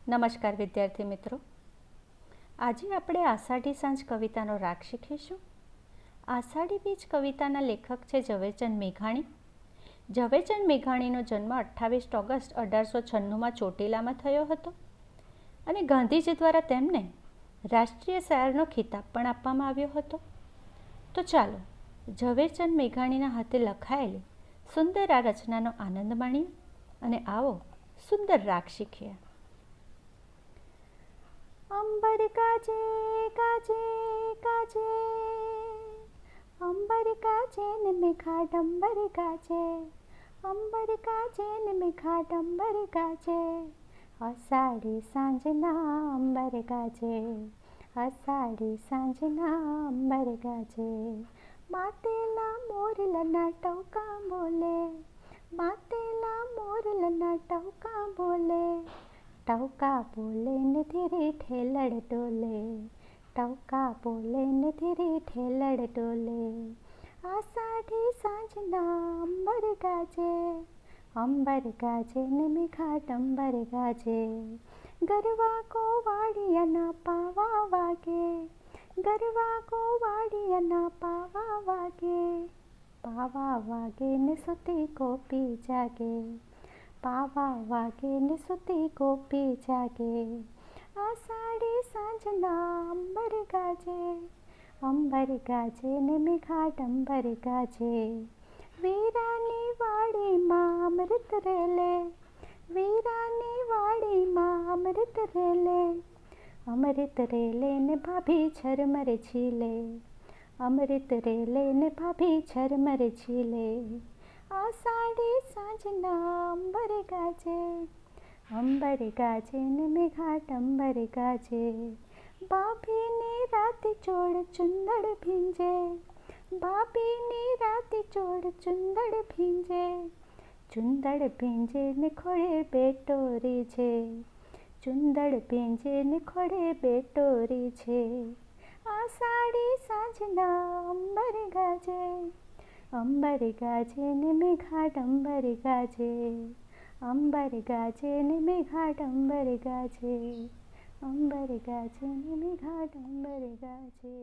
નમસ્કાર વિદ્યાર્થી મિત્રો, આજે આપણે આષાઢી સાંજ કવિતાનો રાગ શીખીશું. આષાઢી બીજ કવિતાના લેખક છે ઝવેરચંદ મેઘાણી. ઝવેરચંદ મેઘાણીનો જન્મ 28 ઓગસ્ટ 1896માં ચોટીલામાં થયો હતો અને ગાંધીજી દ્વારા તેમને રાષ્ટ્રીય શાયરનો ખિતાબ પણ આપવામાં આવ્યો હતો. તો ચાલો ઝવેરચંદ મેઘાણીના હાથે લખાયેલી સુંદર આ રચનાનો આનંદ માણીએ અને આવો સુંદર રાગ શીખીએ. અંબર ગાજે ગાજે ગાજે, અંબર ગાજે ને મેઘા ડંબર ગાજે, અંબર ગાજે ને મેઘા ડંબર ગાજે, અષાઢી સાંજના અંબર ગાજે, અષાઢી સાંજના અંબર ગાજે, માતેલા મોરલાના ટહુકા બોલે, માતેલા મોરલાના ટહુકા બોલે, ટહુકા બોલે ને ધીરે ઠેલડ ડોલે, ટહુકા બોલે ને ધીરે ઠેલડ ડોલે, આષાઢી સાંજના અંબર ગાજે, અંબર ગાજે ને મેઘા ડંબર ગાજે, ગરવા ગોવાળિયાના પાવા વાગે, ગરવા ગોવાળિયાના પાવા વાગે, પાવા વાગે ને સુતી ગોપી જાગે, પાવા વાગે ને સુતી ગોપી જાગે, આષાઢી સાંજના અંબર ગાજે, અંબર ગાજે ને મેઘા ડંબર ગાજે, વીરાની વાડીમાં અમૃત રેલે, વીરાની વાડીમાં અમૃત રેલે, અમૃત રેલે ને ભાભી ઝરમર ઝીલે, અમૃત રેલે ને ભાભી ઝરમર ઝીલે, આષાઢી સાંજના અંબર ગાજે, અંબર ગાજે ને મેઘા ડંબર ગાજે, ભાભીની રાત ચોળ ચુંદડ ભીંજે, ભાભીની રાત ચોળ ચુંદડ ભીંજે, ચુંદડ ભીંજે ને ખોળે બેટોરી છે, ચુંદડ ભીંજે ને ખોળે બેટોરી છે, આષાઢી સાંજના અંબર ગાજે, અંબર ગાજે ને મેઘા ડંબર ગાજે, અંબર ગાજે ને મેઘા ડંબર ગાજે, અંબર ગાજે ને મેઘા ડંબર ગાજે.